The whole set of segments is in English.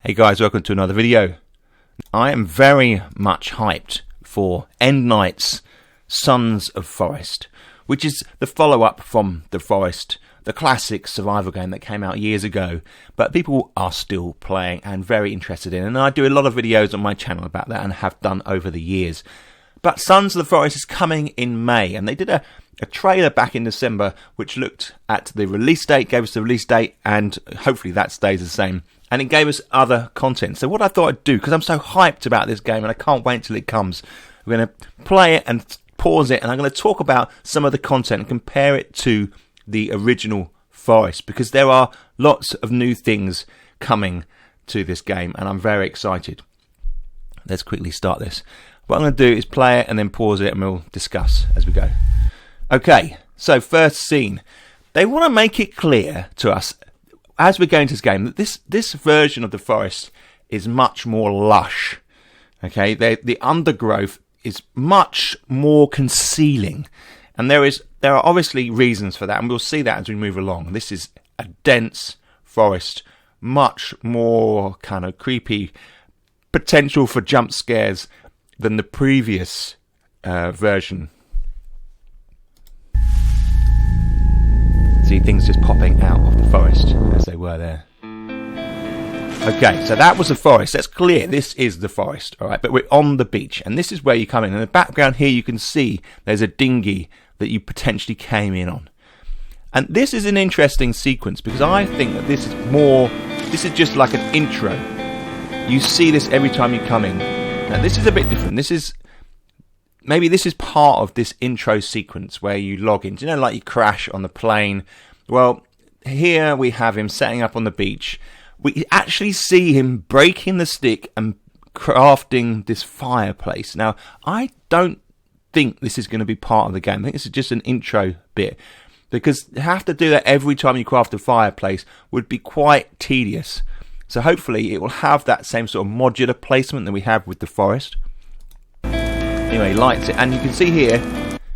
Hey guys, welcome to another video. I am very much hyped for End Night's Sons of Forest, which is the follow-up from The Forest, the classic survival game that came out years ago, but people are still playing and very interested in, and I do a lot of videos on my channel about that and have done over the years. But Sons of the Forest is coming in May, and they did a trailer back in December which looked at the release date, gave us the release date, and hopefully that stays the same. And it gave us other content. So what I thought I'd do, because I'm so hyped about this game and I can't wait till it comes, we're going to play it and pause it, and I'm going to talk about some of the content and compare it to the original Forest, because there are lots of new things coming to this game and I'm very excited. Let's quickly start this. What I'm going to do is play it and then pause it and we'll discuss as we go. Okay, so first scene. They want to make it clear to us as we're going to this game that this version of the Forest is much more lush. Okay, the undergrowth is much more concealing, and there are obviously reasons for that, and we'll see that as we move along. This is a dense forest, much more kind of creepy, potential for jump scares than the previous version. See things just popping out of the forest as they were there. Okay, so that was the forest. That's clear. This is the forest, all right? But we're on the beach, and this is where you come in. In the background here, you can see there's a dinghy that you potentially came in on. And this is an interesting sequence because I think that this is just like an intro. You see this every time you come in. Now, this is a bit different. Maybe this is part of this intro sequence where you log in. Do you know, like you crash on the plane? Well, here we have him setting up on the beach. We actually see him breaking the stick and crafting this fireplace. Now, I don't think this is going to be part of the game. I think this is just an intro bit, because to have to do that every time you craft a fireplace would be quite tedious. So hopefully it will have that same sort of modular placement that we have with the Forest. Anyway, he lights it, and you can see here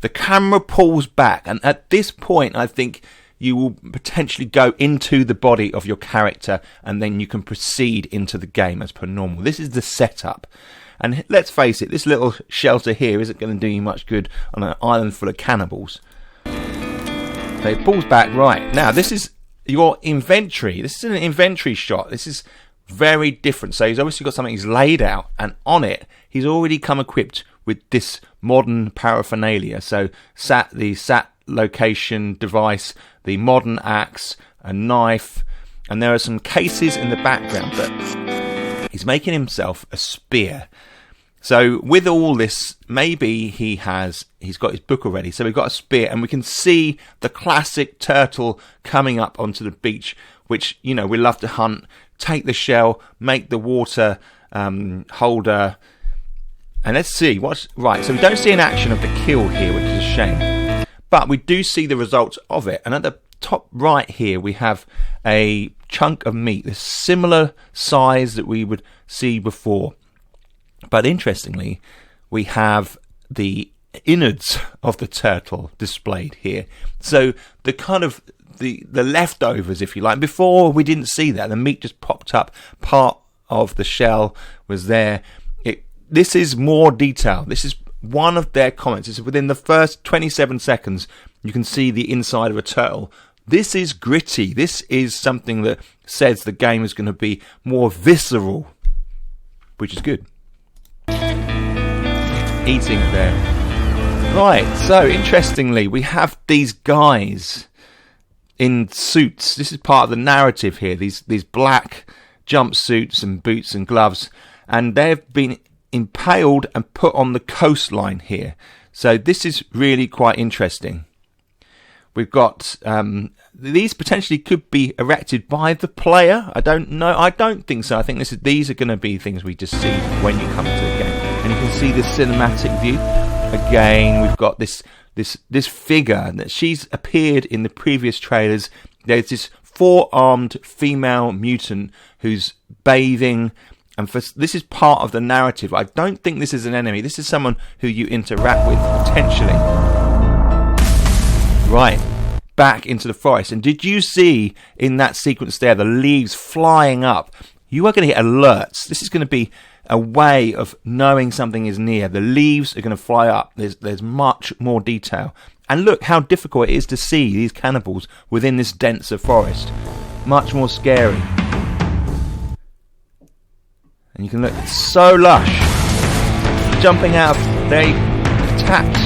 the camera pulls back, and at this point I think you will potentially go into the body of your character and then you can proceed into the game as per normal. This is the setup, and let's face it, this little shelter here isn't going to do you much good on an island full of cannibals. So it pulls back. Right, now this is your inventory. This is an inventory shot. This is very different. So he's obviously got something he's laid out, and on it he's already come equipped with this modern paraphernalia. So the sat location device, the modern axe, a knife, and there are some cases in the background, but he's making himself a spear. So with all this, maybe he's got his book already. So we've got a spear, and we can see the classic turtle coming up onto the beach, which, you know, we love to hunt, take the shell, make the water holder. And let's see what's right. So we don't see an action of the kill here, which is a shame, but we do see the results of it. And at the top right here, we have a chunk of meat, this similar size that we would see before. But interestingly, we have the innards of the turtle displayed here. So the kind of the leftovers, if you like. Before we didn't see that. The meat just popped up. Part of the shell was there. This is more detail. This is one of their comments. It's within the first 27 seconds, you can see the inside of a turtle. This is gritty. This is something that says the game is going to be more visceral, which is good. Eating there. Right, so interestingly, we have these guys in suits. This is part of the narrative here. These black jumpsuits and boots and gloves, and they've been impaled and put on the coastline here. So this is really quite interesting. We've got these potentially could be erected by the player. I don't know. I don't think so. I think these are going to be things we just see when you come into the game, and you can see the cinematic view. Again, we've got this figure that she's appeared in the previous trailers. There's this 4-armed female mutant who's bathing. And this is part of the narrative. I don't think this is an enemy. This is someone who you interact with, potentially. Right, back into the forest. And did you see in that sequence there the leaves flying up? you are going to get alerts. This is going to be a way of knowing something is near. The leaves are going to fly up. There's much more detail. And look how difficult it is to see these cannibals within this denser forest. Much more scary. And you can look, it's so lush. Jumping out, they attacked.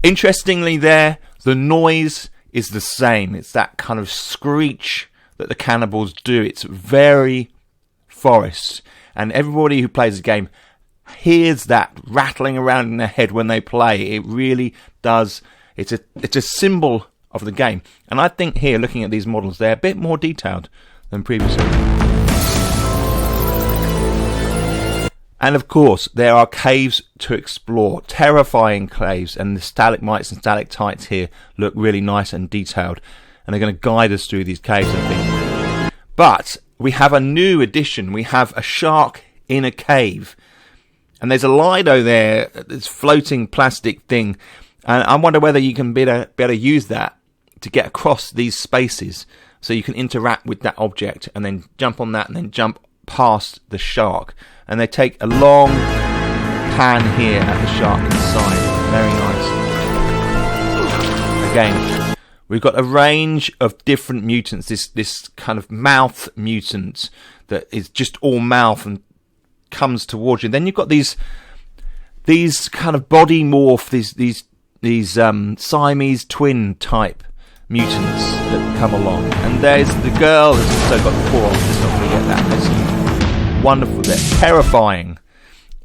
Interestingly there, the noise is the same. It's that kind of screech that the cannibals do. It's very forest. And everybody who plays the game hears that rattling around in their head when they play. It really does. It's a symbol of the game. And I think here, looking at these models, they're a bit more detailed than previously. And of course, there are caves to explore, terrifying caves, and the stalagmites and stalactites here look really nice and detailed, and they're going to guide us through these caves, I think. But we have a new addition. We have a shark in a cave, and there's a Lido there, this floating plastic thing, and I wonder whether you can be able to use that to get across these spaces, so you can interact with that object, and then jump on that, and then jump past the shark. And they take a long pan here at the shark inside. Very nice. Again, we've got a range of different mutants. This kind of mouth mutant that is just all mouth and comes towards you. Then you've got these kind of body morph, these Siamese twin type mutants that come along. And there's the girl who's also got the paw. Let's not forget that. There's wonderful, they're terrifying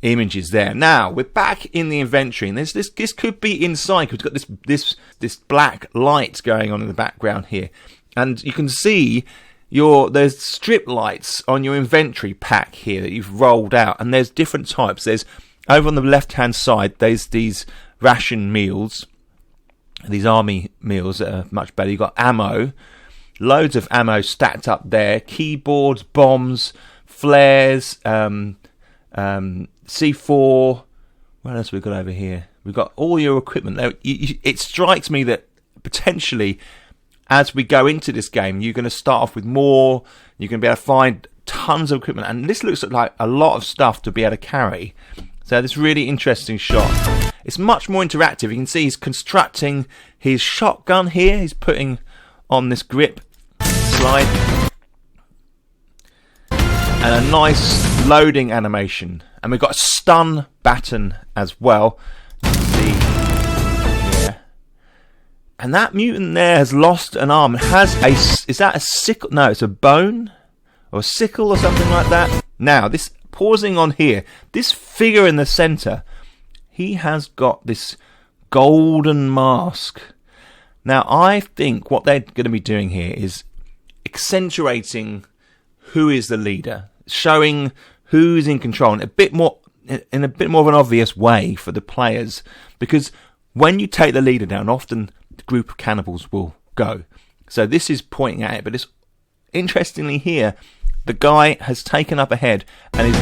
images there. Now we're back in the inventory, and this could be inside because we've got this black light going on in the background here, and you can see there's strip lights on your inventory pack here that you've rolled out, and there's different types. There's over on the left hand side, there's these ration meals, these army meals that are much better. You've got ammo, loads of ammo stacked up there, keyboards, bombs, flares, C4. What else have we got over here? We've got all your equipment. Now, it strikes me that potentially, as we go into this game, you're going to start off with more. You're going to be able to find tons of equipment, and this looks like a lot of stuff to be able to carry. So this really interesting shot. It's much more interactive. You can see he's constructing his shotgun here. He's putting on this grip slide. And a nice loading animation. And we've got a stun baton as well. You can see here. And that mutant there has lost an arm. It has is that a sickle? No, it's a bone? Or a sickle or something like that. Now, pausing on here, this figure in the centre, he has got this golden mask. Now, I think what they're going to be doing here is accentuating who is the leader, showing who's in control in a bit more of an obvious way for the players, because when you take the leader down, often the group of cannibals will go. So this is pointing at it, but it's interestingly here, the guy has taken up ahead and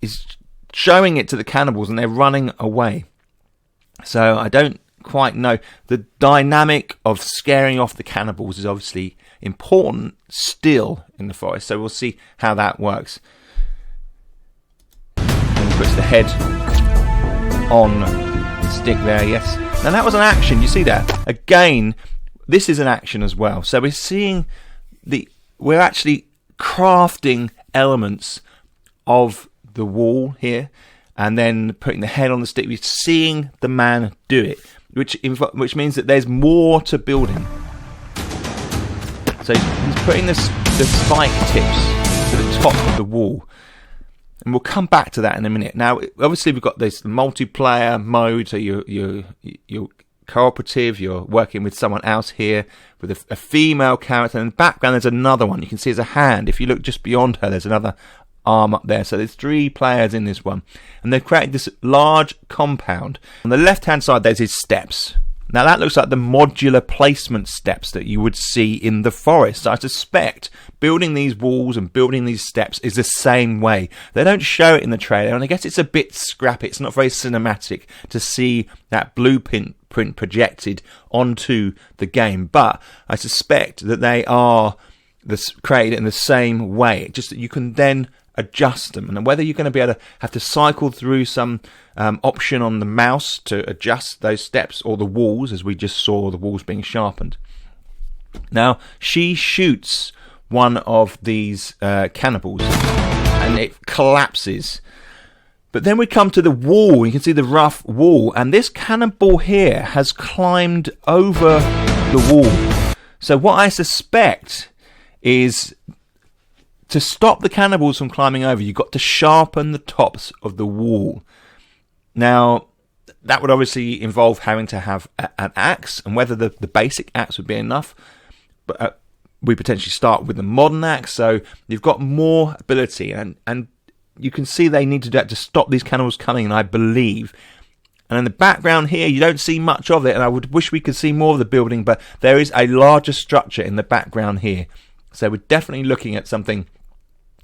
is showing it to the cannibals, and they're running away. So I don't quite know. The dynamic of scaring off the cannibals is obviously important still in the forest, so we'll see how that works. And he puts the head on the stick there, yes. Now that was an action, you see that? Again, this is an action as well. So we're actually crafting elements of the wall here, and then putting the head on the stick. We're seeing the man do it, which means that there's more to building. So he's putting the spike tips to the top of the wall, and we'll come back to that in a minute. Now, obviously, we've got this multiplayer mode, so you're cooperative, you're working with someone else here, with a female character. And in the background, there's another one. You can see there's a hand. If you look just beyond her, there's another arm up there. So there's 3 players in this one, and they've created this large compound. On the left-hand side, there's his steps. Now that looks like the modular placement steps that you would see in the forest. I suspect building these walls and building these steps is the same way. They don't show it in the trailer, and I guess it's a bit scrappy. It's not very cinematic to see that blueprint projected onto the game. But I suspect that they are created in the same way. Just that you can then adjust them, and whether you're going to be able to have to cycle through some option on the mouse to adjust those steps, or the walls, as we just saw the walls being sharpened. Now she shoots one of these cannibals and it collapses, but then we come to the wall. You can see the rough wall, and this cannibal here has climbed over the wall. So what I suspect is, to stop the cannibals from climbing over, you've got to sharpen the tops of the wall. Now, that would obviously involve having to have an axe, and whether the basic axe would be enough. But we potentially start with the modern axe, so you've got more ability, and you can see they need to do that to stop these cannibals coming in, I believe. And in the background here, you don't see much of it, and I would wish we could see more of the building, but there is a larger structure in the background here. So we're definitely looking at something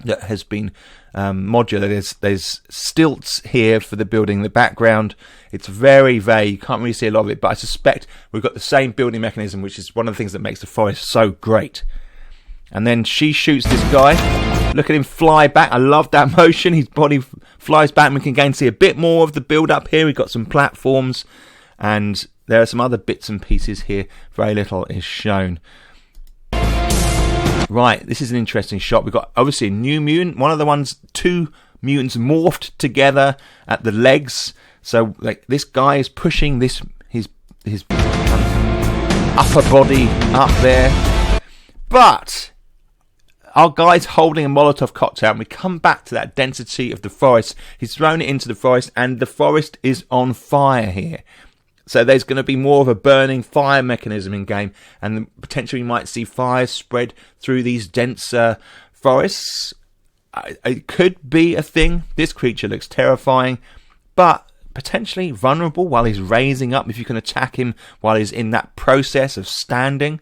that has been modular. There's stilts here for the building in the background. It's very vague, you can't really see a lot of it, but I suspect we've got the same building mechanism, which is one of the things that makes the forest so great. And then she shoots this guy. Look at him fly back. I love that motion. His body flies back, and we can again see a bit more of the build up here. We've got some platforms, and there are some other bits and pieces here. Very little is shown. Right, this is an interesting shot. We've got obviously a new mutant. One of the ones, two mutants morphed together at the legs. So like this guy is pushing his upper body up there. But our guy's holding a Molotov cocktail, and we come back to that density of the forest. He's thrown it into the forest, and the forest is on fire here. So there's going to be more of a burning fire mechanism in game, and potentially we might see fires spread through these denser forests. It could be a thing. This creature looks terrifying, but potentially vulnerable while he's raising up, if you can attack him while he's in that process of standing.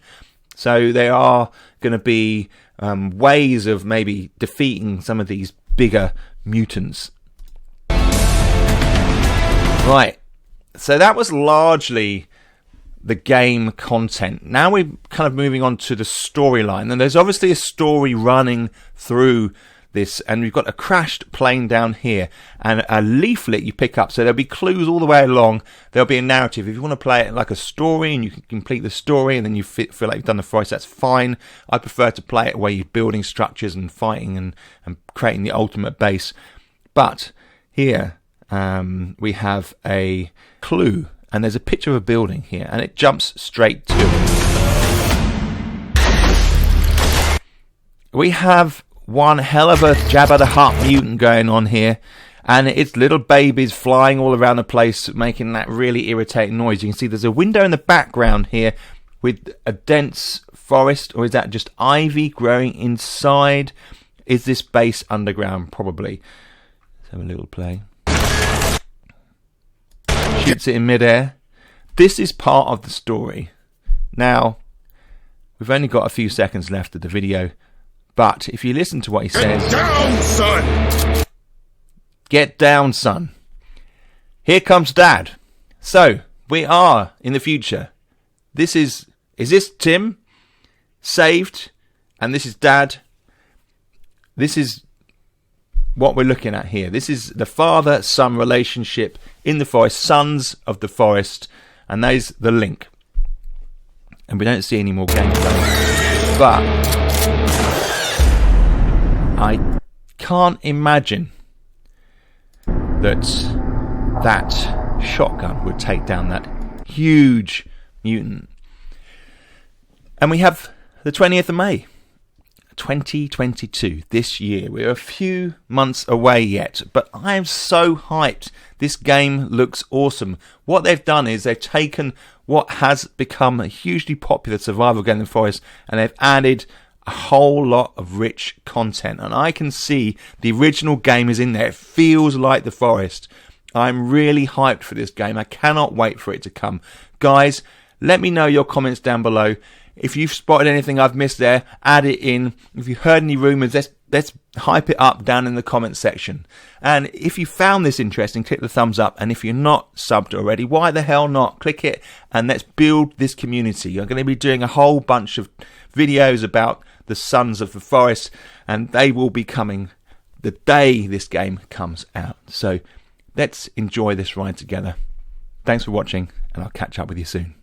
So there are going to be ways of maybe defeating some of these bigger mutants. Right. So that was largely the game content. Now we're kind of moving on to the storyline, and there's obviously a story running through this, and we've got a crashed plane down here and a leaflet you pick up. So there'll be clues all the way along. There'll be a narrative. If you want to play it like a story and you can complete the story and then you feel like you've done the forest, that's fine. I prefer to play it where you're building structures and fighting and creating the ultimate base. But here we have a clue, and there's a picture of a building here, and it jumps straight to it. We have one hell of a Jabba the Hutt mutant going on here, and it's little babies flying all around the place, making that really irritating noise. You can see there's a window in the background here with a dense forest, or is that just ivy growing inside? Is this base underground? Probably. Let's have a little play. Shoots it in midair. This is part of the story. Now, we've only got a few seconds left of the video, but if you listen to what he says... Get down, son! Get down, son. Here comes Dad. So, we are in the future. Is this Tim? Saved? And this is Dad? This is what we're looking at here. This is the father-son relationship in the forest, sons of the forest, and there's the link. And we don't see any more gameplay, but I can't imagine that shotgun would take down that huge mutant. And we have the 20th of May 2022, this year. We're a few months away yet, but I am so hyped. This game looks awesome. What they've done is they've taken what has become a hugely popular survival game in the forest, and they've added a whole lot of rich content, and I can see the original game is in there. It feels like the forest. I'm really hyped for this game. I cannot wait for it to come. Guys, let me know your comments down below. If you've spotted anything I've missed there, add it in. If you heard any rumours, let's let's hype it up down in the comment section. And if you found this interesting, click the thumbs up. And if you're not subbed already, why the hell not? Click it and let's build this community. You're going to be doing a whole bunch of videos about the Sons of the Forest, and they will be coming the day this game comes out. So let's enjoy this ride together. Thanks for watching, and I'll catch up with you soon.